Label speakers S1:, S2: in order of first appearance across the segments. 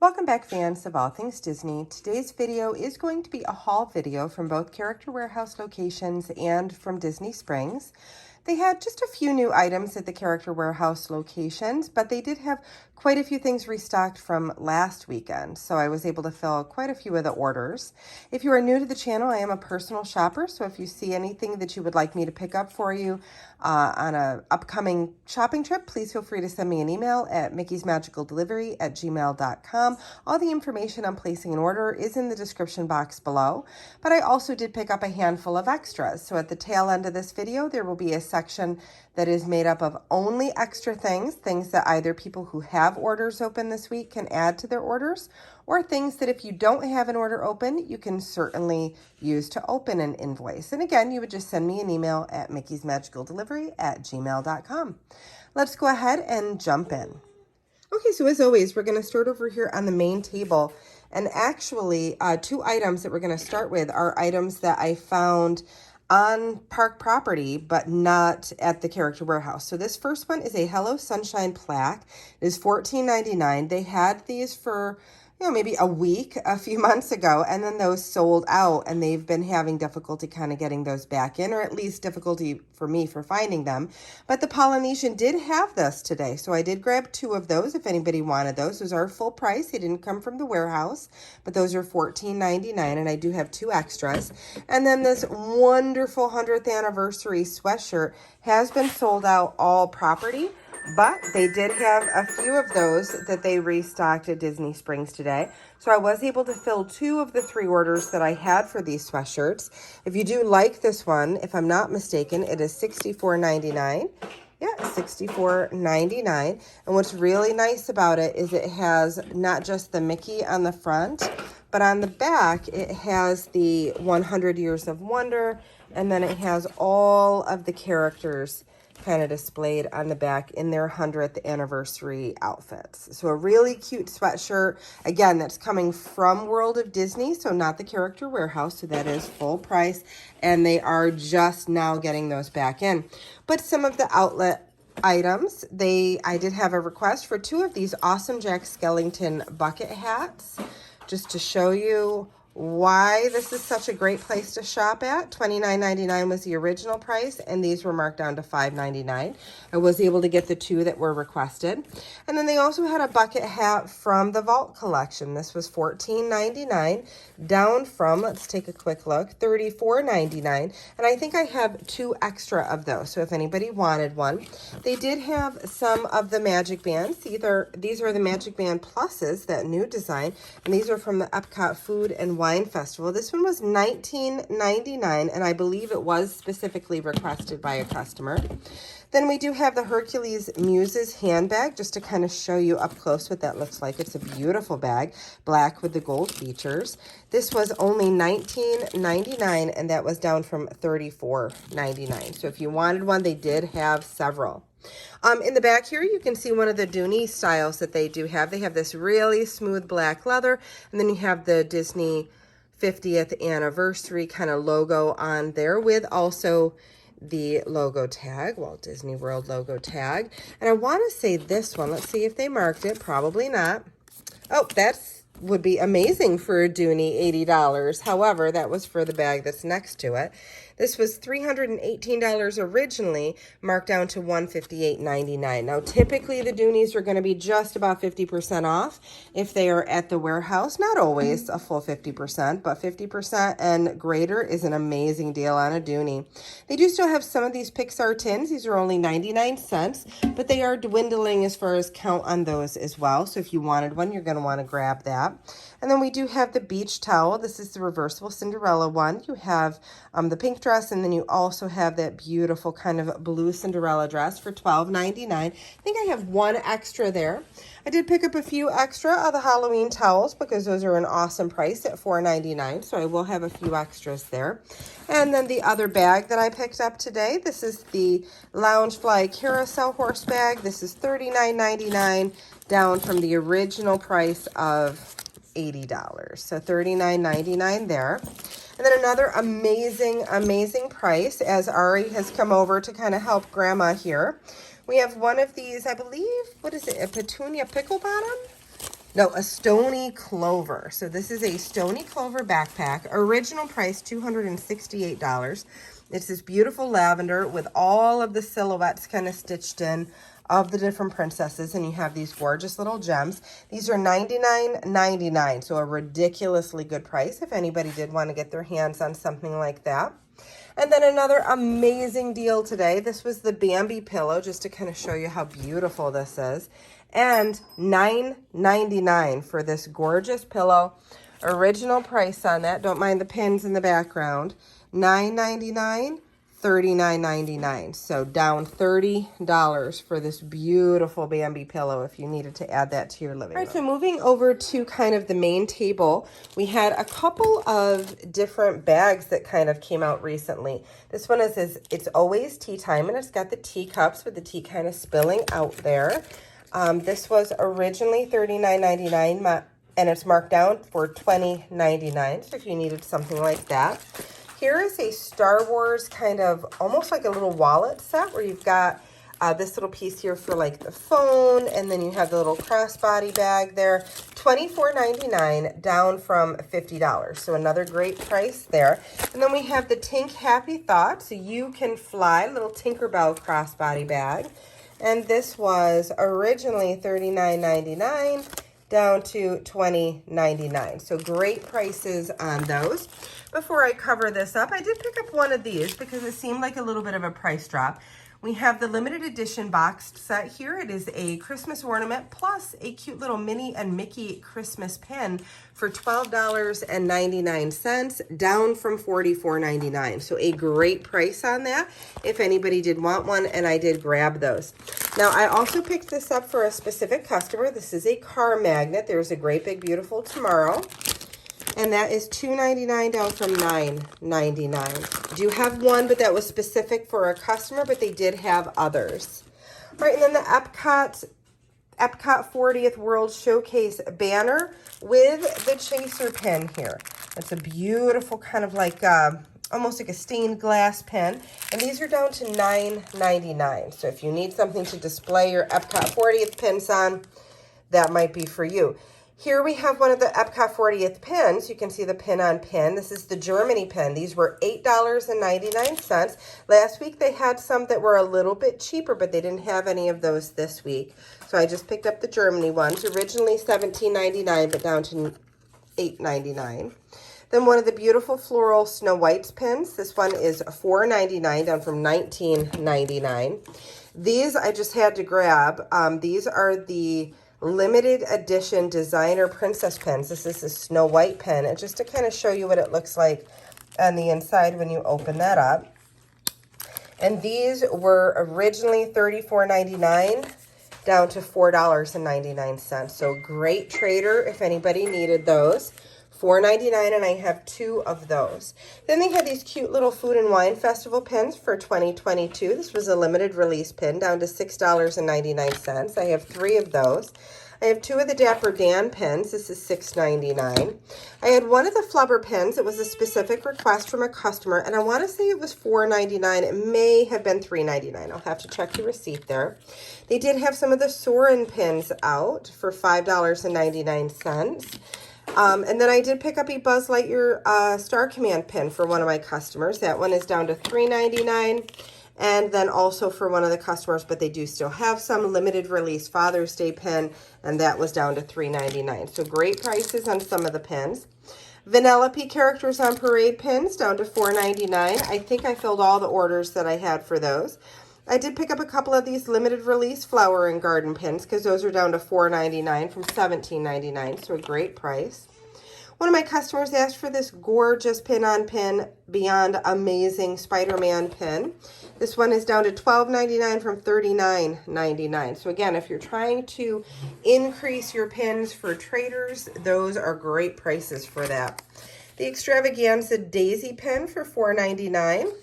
S1: Welcome back, fans of all things Disney. Today's video is going to be a haul video from both Character Warehouse locations and from Disney Springs. They had just a few new items at the Character Warehouse locations, but they did have quite a few things restocked from last weekend, so I was able to fill quite a few of the orders. If you are new to the channel, I am a personal shopper, so if you see anything that you would like me to pick up for you on an upcoming shopping trip, please feel free to send me an email at mickey'smagicaldelivery@gmail.com. All the information on placing an order is in the description box below, but I also did pick up a handful of extras. So at the tail end of this video, there will be a section that is made up of only extra things that either people who have orders open this week can add to their orders, or things that if you don't have an order open, you can certainly use to open an invoice. And again, you would just send me an email at mickey'smagicaldelivery@gmail.com. Let's go ahead and jump in. Okay, so as always, we're going to start over here on the main table. And actually, two items that we're going to start with are items that I found on park property, but not at the Character Warehouse. So this first one is a Hello Sunshine plaque. It is $14.99. They had these for maybe a week a few months ago, and then those sold out, and they've been having difficulty kind of getting those back in, or at least difficulty for me for finding them. But the Polynesian did have this today, so I did grab two of those if anybody wanted those. Those are full price. They didn't come from the warehouse, but those are $14.99, and I do have two extras. And then this wonderful 100th anniversary sweatshirt has been sold out all property, but they did have a few of those that they restocked at Disney Springs today. So I was able to fill two of the three orders that I had for these sweatshirts. If you do like this one, if I'm not mistaken, it is $64.99. Yeah, $64.99. And what's really nice about it is it has not just the Mickey on the front, but on the back, it has the 100 Years of Wonder, and then it has all of the characters kind of displayed on the back in their 100th anniversary outfits. So a really cute sweatshirt. Again, that's coming from World of Disney, so not the Character Warehouse, so that is full price, and they are just now getting those back in. But some of the outlet items, I did have a request for two of these awesome Jack Skellington bucket hats, just to show you why this is such a great place to shop at. $29.99 was the original price, and these were marked down to $5.99. I was able to get the two that were requested. And then they also had a bucket hat from the Vault collection. This was $14.99, down from, let's take a quick look, $34.99. And I think I have two extra of those, so if anybody wanted one. They did have some of the Magic Bands. These are the Magic Band Pluses, that new design, and these are from the Epcot Food and Wine Festival. This one was $19.99, and I believe it was specifically requested by a customer. Then we do have the Hercules Muses handbag, just to kind of show you up close what that looks like. It's a beautiful bag, black with the gold features. This was only $19.99, and that was down from $34.99. So if you wanted one, they did have several. In the back here, you can see one of the Dooney styles that they do have. They have this really smooth black leather, and then you have the Disney 50th anniversary kind of logo on there, with also the logo tag, Walt Disney World logo tag. And I want to say this one, let's see if they marked it, probably not. Oh, would be amazing for a Dooney, $80. However, that was for the bag that's next to it. This was $318 originally, marked down to $158.99. Now, typically the Doonies are going to be just about 50% off if they are at the warehouse. Not always a full 50%, but 50% and greater is an amazing deal on a Dooney. They do still have some of these Pixar tins. These are only 99 cents, but they are dwindling as far as count on those as well. So if you wanted one, you're going to want to grab that. And then we do have the beach towel. This is the reversible Cinderella one. You have the pink dress, and then you also have that beautiful kind of blue Cinderella dress for $12.99. I think I have one extra there. I did pick up a few extra of the Halloween towels because those are an awesome price at $4.99, so I will have a few extras there. And then the other bag that I picked up today, this is the Loungefly Carousel horse bag. This is $39.99, down from the original price of $80. So $39.99 there. And then another amazing price, as Ari has come over to kind of help Grandma here. We have one of these, I believe, what is it, a Petunia Pickle Bottom? No, a stony clover. So this is a stony clover backpack. Original price, $268. It's this beautiful lavender with all of the silhouettes kind of stitched in of the different princesses, and you have these gorgeous little gems. These are $99.99, so a ridiculously good price if anybody did want to get their hands on something like that. And then another amazing deal today. This was the Bambi pillow, just to kind of show you how beautiful this is. And $9.99 for this gorgeous pillow. Original price on that. Don't mind the pins in the background. $9.99, $39.99. So down $30 for this beautiful Bambi pillow if you needed to add that to your living room. All right, so moving over to kind of the main table, we had a couple of different bags that kind of came out recently. This one is It's Always Tea Time, and it's got the teacups with the tea kind of spilling out there. This was originally $39.99, and it's marked down for $20.99, so if you needed something like that. Here is a Star Wars kind of almost like a little wallet set where you've got this little piece here for like the phone, and then you have the little crossbody bag there. $24.99 down from $50. So another great price there. And then we have the Tink Happy Thought, so you can fly, little Tinkerbell crossbody bag. And this was originally $39.99 down to $20.99. So great prices on those. Before I cover this up, I did pick up one of these because it seemed like a little bit of a price drop. We have the limited edition boxed set here. It is a Christmas ornament plus a cute little Minnie and Mickey Christmas pin for $12.99, down from $44.99. So a great price on that if anybody did want one, and I did grab those. Now, I also picked this up for a specific customer. This is a car magnet. There's a great big beautiful tomorrow. And that is $2.99 down from $9.99. Do have one, but that was specific for a customer, but they did have others. All right, and then the Epcot 40th World Showcase banner with the chaser pen here. It's a beautiful kind of like almost like a stained glass pen. And these are down to $9.99. So if you need something to display your Epcot 40th pins on, that might be for you. Here we have one of the Epcot 40th pins. You can see the pin on pin. This is the Germany pin. These were $8.99. Last week they had some that were a little bit cheaper, but they didn't have any of those this week. So I just picked up the Germany ones. Originally $17.99, but down to $8.99. Then one of the beautiful floral Snow White's pins. This one is $4.99, down from $19.99. These I just had to grab. These are the limited edition designer princess pens. This is the Snow White pen, and just to kind of show you what it looks like on the inside when you open that up. And these were originally $34.99 down to $4.99. So great trader if anybody needed those. $4.99, and I have two of those. Then they had these cute little Food and Wine Festival pins for 2022. This was a limited release pin down to $6.99. I have three of those. I have two of the Dapper Dan pins. This is $6.99. I had one of the Flubber pins. It was a specific request from a customer, and I want to say it was $4.99. It may have been $3.99. I'll have to check the receipt there. They did have some of the Soarin' pins out for $5.99. And then I did pick up a Buzz Lightyear Star Command pin for one of my customers. That one is down to $3.99. And then also for one of the customers, but they do still have some limited release Father's Day pin, and that was down to $3.99. So great prices on some of the pins. Vanellope Characters on Parade pins down to $4.99. I think I filled all the orders that I had for those. I did pick up a couple of these limited release flower and garden pins because those are down to $4.99 from $17.99, so a great price. One of my customers asked for this gorgeous pin-on-pin Beyond Amazing Spider-Man pin. This one is down to $12.99 from $39.99. So again, if you're trying to increase your pins for traders, those are great prices for that. The Extravaganza Daisy pin for $4.99.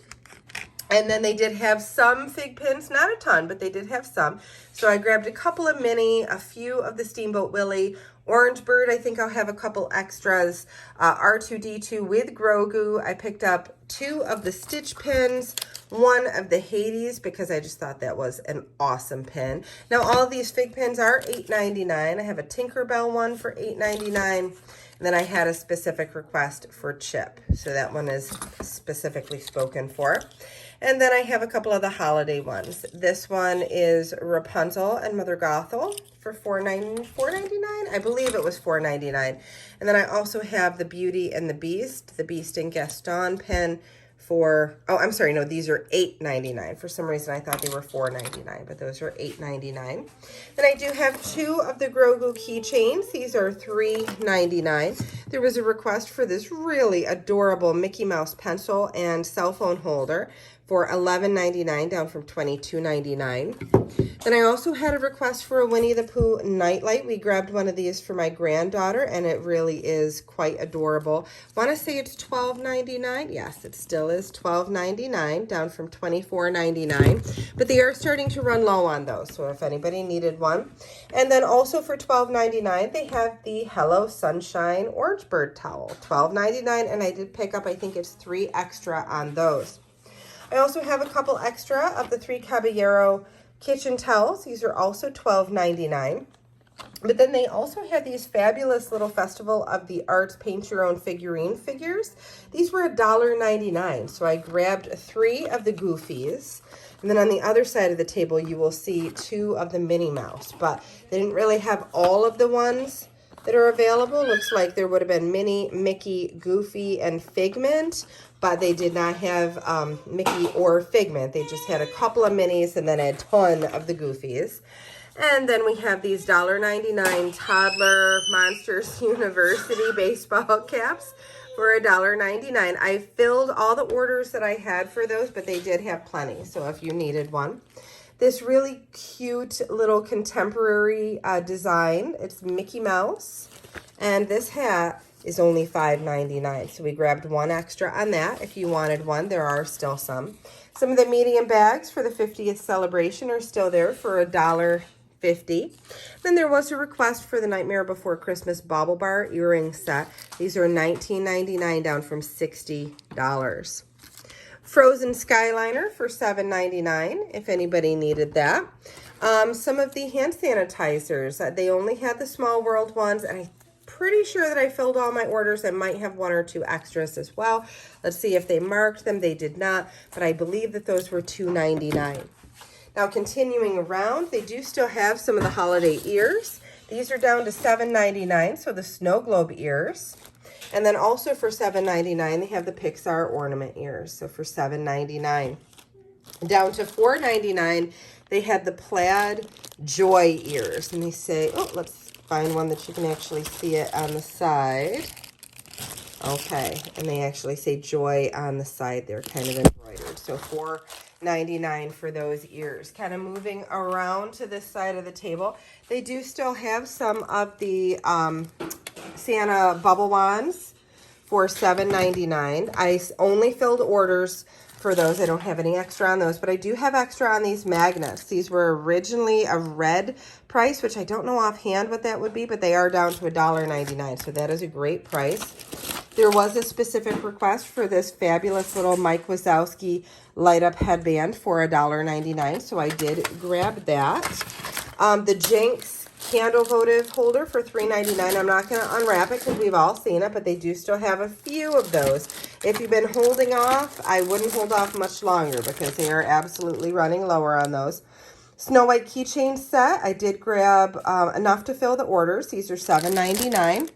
S1: And then they did have some fig pins, not a ton, but they did have some. So I grabbed a couple of mini, a few of the Steamboat Willie, Orange Bird, I think I'll have a couple extras. R2-D2 with Grogu. I picked up 2 of the Stitch pins, 1 of the Hades, because I just thought that was an awesome pin. Now, all of these fig pins are $8.99. I have a Tinkerbell one for $8.99. And then I had a specific request for Chip. So that one is specifically spoken for. And then I have a couple of the holiday ones. This one is Rapunzel and Mother Gothel for $4.99. I believe it was $4.99. And then I also have the Beauty and the Beast and Gaston pin for, oh, I'm sorry, no, these are $8.99. For some reason, I thought they were $4.99, but those are $8.99. Then I do have 2 of the Grogu keychains. These are $3.99. There was a request for this really adorable Mickey Mouse pencil and cell phone holder for $11.99, down from $22.99. Then I also had a request for a Winnie the Pooh nightlight. We grabbed one of these for my granddaughter, and it really is quite adorable. Want to say it's $12.99? Yes, it still is $12.99, down from $24.99. But they are starting to run low on those, so if anybody needed one. And then also for $12.99, they have the Hello Sunshine Orange Bird towel, $12.99, and I did pick up, I think it's 3 extra on those. I also have a couple extra of the 3 Caballero kitchen towels. These are also $12.99. But then they also had these fabulous little Festival of the Arts paint your own figurine figures. These were $1.99. So I grabbed 3 of the Goofies. And then on the other side of the table, you will see 2 of the Minnie Mouse. But they didn't really have all of the ones that are available. Looks like there would have been Minnie, Mickey, Goofy, and Figment, but they did not have Mickey or Figment. They just had a couple of Minnies and then a ton of the Goofies. And then we have these $1.99 Toddler Monsters University baseball caps for $1.99. I filled all the orders that I had for those, but they did have plenty, so if you needed one. This really cute little contemporary design. It's Mickey Mouse. And this hat is only $5.99. So we grabbed 1 extra on that. If you wanted one, there are still some. Some of the medium bags for the 50th celebration are still there for $1.50. Then there was a request for the Nightmare Before Christmas Bauble Bar earring set. These are $19.99, down from $60. Frozen Skyliner for $7.99, if anybody needed that. Some of the hand sanitizers, they only had the Small World ones, and I'm pretty sure that I filled all my orders. I might have 1 or 2 extras as well. Let's see if they marked them. They did not, but I believe that those were $2.99. Now, continuing around, they do still have some of the holiday ears. These are down to $7.99, so the snow globe ears. And then also for $7.99, they have the Pixar ornament ears. So for $7.99. Down to $4.99, they had the plaid joy ears. And they say, oh, let's find one that you can actually see it on the side. Okay, and they actually say joy on the side. They're kind of embroidered. So $4.99 for those ears. Kind of moving around to this side of the table. They do still have some of the Santa bubble wands for $7.99. I only filled orders for those. I don't have any extra on those, but I do have extra on these magnets. These were originally a red price, which I don't know offhand what that would be, but they are down to $1.99, so that is a great price. There was a specific request for this fabulous little Mike Wazowski light up headband for $1.99, so I did grab that. The Jinx candle votive holder for $3.99. I'm not going to unwrap it because we've all seen it, but they do still have a few of those. If you've been holding off, I wouldn't hold off much longer because they are absolutely running lower on those. Snow White keychain set. I did grab enough to fill the orders. These are $7.99,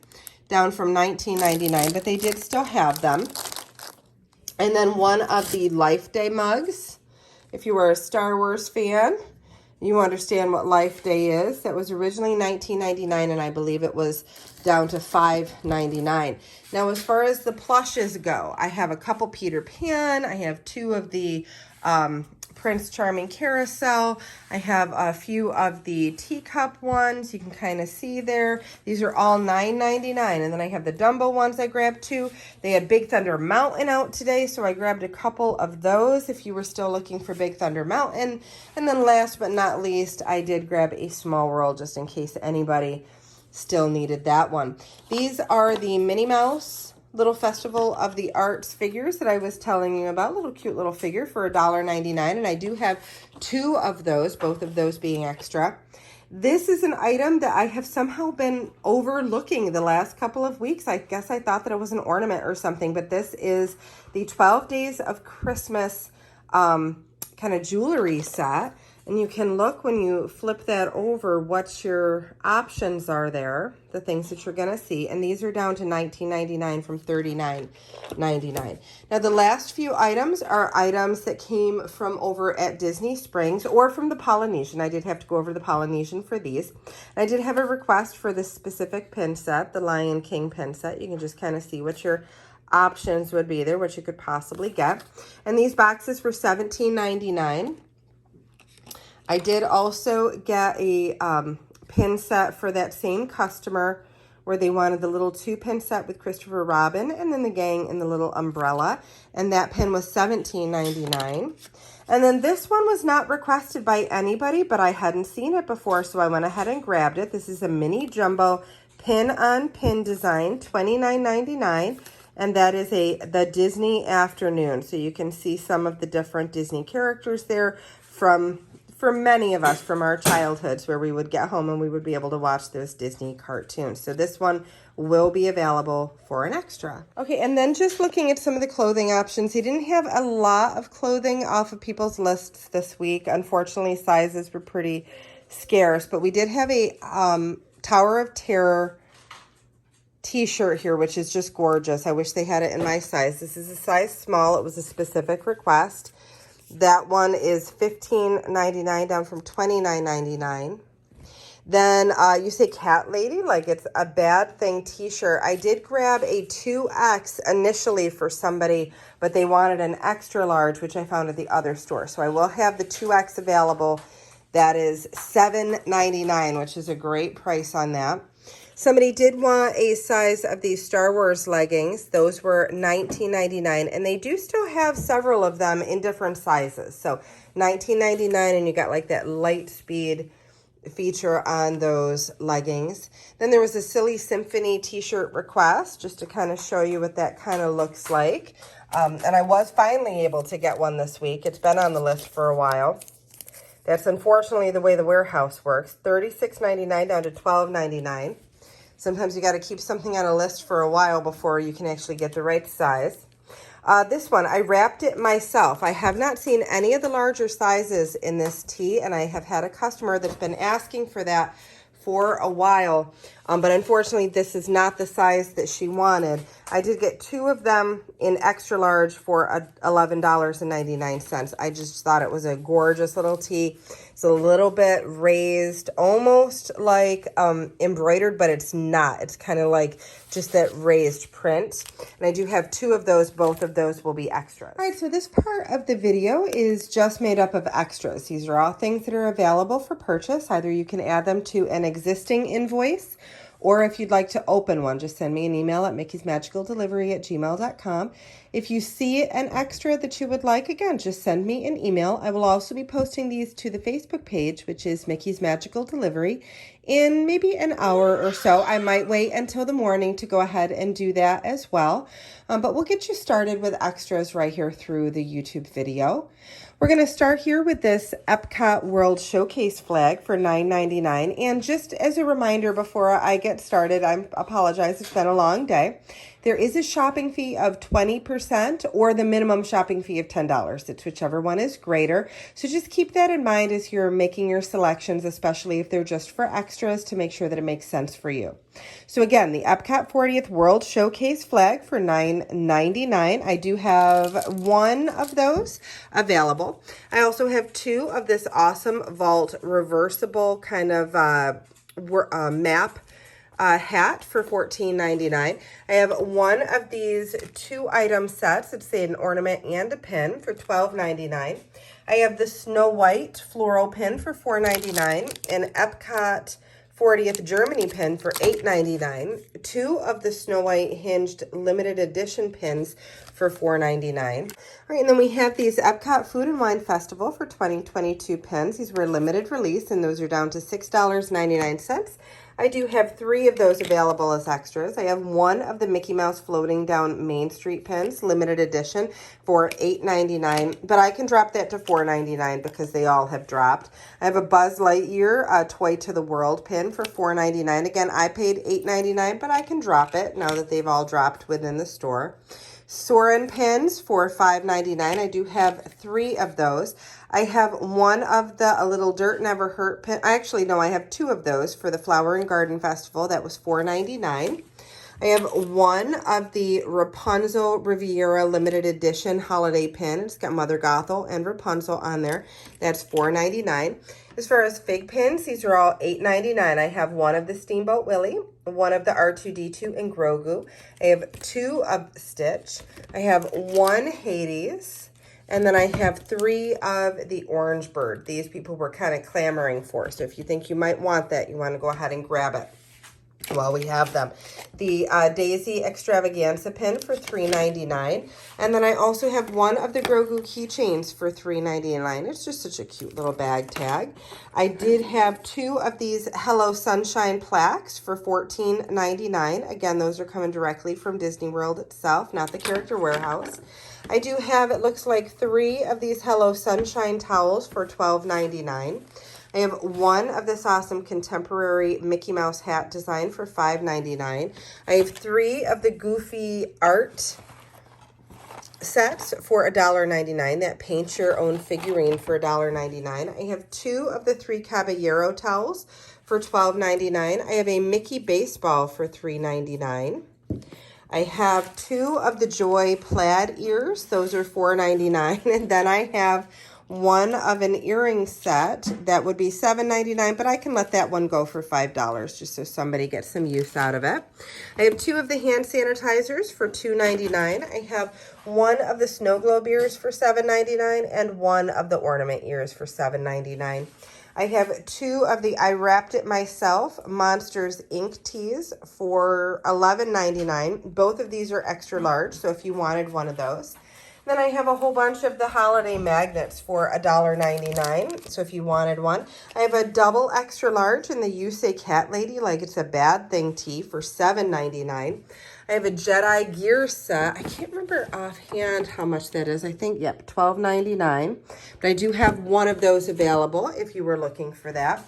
S1: down from $19.99, but they did still have them. And then one of the Life Day mugs. If you were a Star Wars fan, you understand what Life Day is. That was originally $19.99, and I believe it was down to $5.99. Now, as far as the plushes go, I have a couple Peter Pan. I have 2 of the Prince Charming Carousel. I have a few of the teacup ones. You can kind of see there. These are all $9.99. And then I have the Dumbo ones I grabbed 2. They had Big Thunder Mountain out today, so I grabbed a couple of those if you were still looking for Big Thunder Mountain. And then last but not least, I did grab a Small World just in case anybody still needed that one. These are the Minnie Mouse Little Festival of the Arts figures that I was telling you about. Little cute little figure for $1.99, and I do have 2 of those, both of those being extra. This is an item that I have somehow been overlooking the last couple of weeks. I guess I thought that it was an ornament or something, but this is the 12 Days of Christmas kind of jewelry set. And you can look when you flip that over what your options are there, the things that you're going to see. And these are down to $19.99 from $39.99. Now, the last few items are items that came from over at Disney Springs or from the Polynesian. I did have to go over the Polynesian for these. I did have a request for this specific pin set, the Lion King pin set. You can just kind of see what your options would be there, what you could possibly get. And these boxes were $17.99. I did also get a pin set for that same customer where they wanted the little 2-pin set with Christopher Robin and then the gang in the little umbrella. And that pin was $17.99. And then this one was not requested by anybody, but I hadn't seen it before, so I went ahead and grabbed it. This is a mini jumbo pin-on-pin design, $29.99. And that is the Disney Afternoon. So you can see some of the different Disney characters there for many of us from our childhoods, where we would get home and we would be able to watch those Disney cartoons. So this one will be available for an extra. Okay, and then just looking at some of the clothing options, he didn't have a lot of clothing off of people's lists this week. Unfortunately, sizes were pretty scarce, but we did have a Tower of Terror t-shirt here, which is just gorgeous. I wish they had it in my size. This is a size small. It was a specific request. That one is $15.99 down from $29.99. Then you say cat lady, like it's a bad thing t-shirt. I did grab a 2X initially for somebody, but they wanted an extra large, which I found at the other store. So I will have the 2X available. That is $7.99, which is a great price on that. Somebody did want a size of these Star Wars leggings. Those were $19.99, and they do still have several of them in different sizes. So $19.99, and you got like that light speed feature on those leggings. Then there was a Silly Symphony t-shirt request, just to kind of show you what that kind of looks like. And I was finally able to get one this week. It's been on the list for a while. That's unfortunately the way the warehouse works. $36.99 down to $12.99. Sometimes you got to keep something on a list for a while before you can actually get the right size. This one, I wrapped it myself. I have not seen any of the larger sizes in this tee, and I have had a customer that's been asking for that for a while. But unfortunately, this is not the size that she wanted. I did get 2 of them in extra large for $11.99. I just thought it was a gorgeous little tee. It's a little bit raised, almost like embroidered, but it's not. It's kind of like just that raised print. And I do have 2 of those. Both of those will be extras. All right, so this part of the video is just made up of extras. These are all things that are available for purchase. Either you can add them to an existing invoice, or if you'd like to open one, just send me an email at mickey'smagicaldelivery@gmail.com. If you see an extra that you would like, again, just send me an email. I will also be posting these to the Facebook page, which is Mickey's Magical Delivery, in maybe an hour or so. I might wait until the morning to go ahead and do that as well. But we'll get you started with extras right here through the YouTube video. We're going to start here with this Epcot World Showcase flag for $9.99. And just as a reminder before I get started, I apologize, it's been a long day. There is a shopping fee of 20% or the minimum shopping fee of $10. It's whichever one is greater. So just keep that in mind as you're making your selections, especially if they're just for extras, to make sure that it makes sense for you. So again, the Epcot 40th World Showcase flag for $9.99. I do have 1 of those available. I also have 2 of this awesome vault reversible kind of map hat for $14.99. I have 1 of these 2-item sets. It's an ornament and a pin for $12.99. I have the Snow White floral pin for $4.99, and Epcot 40th Germany pin for $8.99. 2 of the Snow White hinged limited edition pins for $4.99. All right, and then we have these Epcot Food and Wine Festival for 2022 pins. These were limited release, and those are down to $6.99. I do have 3 of those available as extras. I have 1 of the Mickey Mouse Floating Down Main Street pins, limited edition, for $8.99, but I can drop that to $4.99 because they all have dropped. I have a Buzz Lightyear Toy to the World pin for $4.99. Again, I paid $8.99, but I can drop it now that they've all dropped within the store. Soarin' pins for $5.99. I do have 3 of those. I have 1 of the A Little Dirt Never Hurt pin. Actually, no, I have 2 of those for the Flower and Garden Festival. That was $4.99. I have 1 of the Rapunzel Riviera Limited Edition Holiday Pin. It's got Mother Gothel and Rapunzel on there. That's $4.99. As far as fig pins, these are all $8.99. I have 1 of the Steamboat Willie, 1 of the R2-D2 and Grogu. I have 2 of Stitch. I have 1 Hades. And then I have 3 of the Orange Bird. These people were kind of clamoring for. So if you think you might want that, you want to go ahead and grab it while we have them. The Daisy Extravaganza pin for $3.99. And then I also have 1 of the Grogu keychains for $3.99. It's just such a cute little bag tag. I did have 2 of these Hello Sunshine plaques for $14.99. Again, those are coming directly from Disney World itself, not the Character Warehouse. I do have, it looks like, 3 of these Hello Sunshine towels for $12.99. I have 1 of this awesome contemporary Mickey Mouse hat design for $5.99. I have 3 of the Goofy art sets for $1.99. That paints your own figurine for $1.99. I have 2 of the 3 Caballero towels for $12.99. I have a Mickey baseball for $3.99. I have 2 of the Joy plaid ears. Those are $4.99. And then I have 1 of an earring set. That would be $7.99, but I can let that one go for $5 just so somebody gets some use out of it. I have 2 of the hand sanitizers for $2.99. I have 1 of the snow globe ears for $7.99 and 1 of the ornament ears for $7.99. I have 2 of the I Wrapped It Myself Monsters ink teas for $11.99. Both of these are extra large, so if you wanted 1 of those. Then I have a whole bunch of the holiday magnets for $1.99, so if you wanted 1. I have a double extra large in the You Say Cat Lady Like It's a Bad Thing tee for $7.99. I have a Jedi gear set. I can't remember offhand how much that is. I think, yep, $12.99. But I do have 1 of those available if you were looking for that.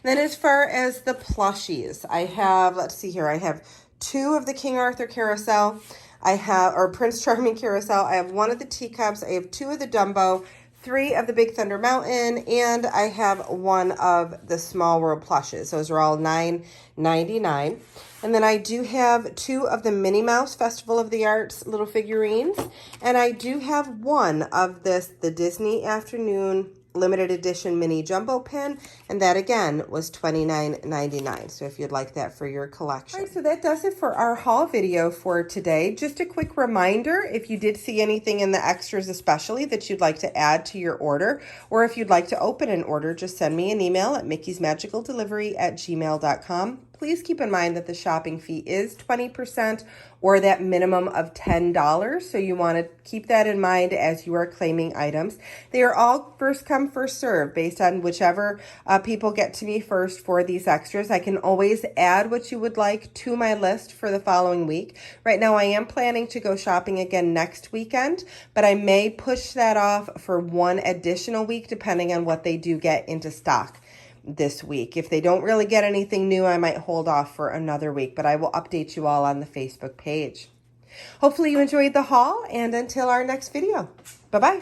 S1: Then as far as the plushies, I have, let's see here, I have 2 of the King Arthur carousel. I have, or Prince Charming carousel. I have 1 of the teacups. I have 2 of the Dumbo, 3 of the Big Thunder Mountain, and I have 1 of the Small World plushes. Those are all $9.99. And then I do have 2 of the Minnie Mouse Festival of the Arts little figurines. And I do have 1 of the Disney Afternoon limited edition mini jumbo pin, and that again was $29.99. So if you'd like that for your collection. All right, so that does it for our haul video for today. Just a quick reminder, if you did see anything in the extras especially that you'd like to add to your order, or if you'd like to open an order, just send me an email at mickey'smagicaldelivery@gmail.com. Please keep in mind that the shopping fee is 20% or that minimum of $10. So you want to keep that in mind as you are claiming items. They are all first come, first serve based on whichever people get to me first for these extras. I can always add what you would like to my list for the following week. Right now I am planning to go shopping again next weekend, but I may push that off for 1 additional week depending on what they do get into stock this week. If they don't really get anything new, I might hold off for another week, but I will update you all on the Facebook page. Hopefully you enjoyed the haul, and until our next video, bye-bye.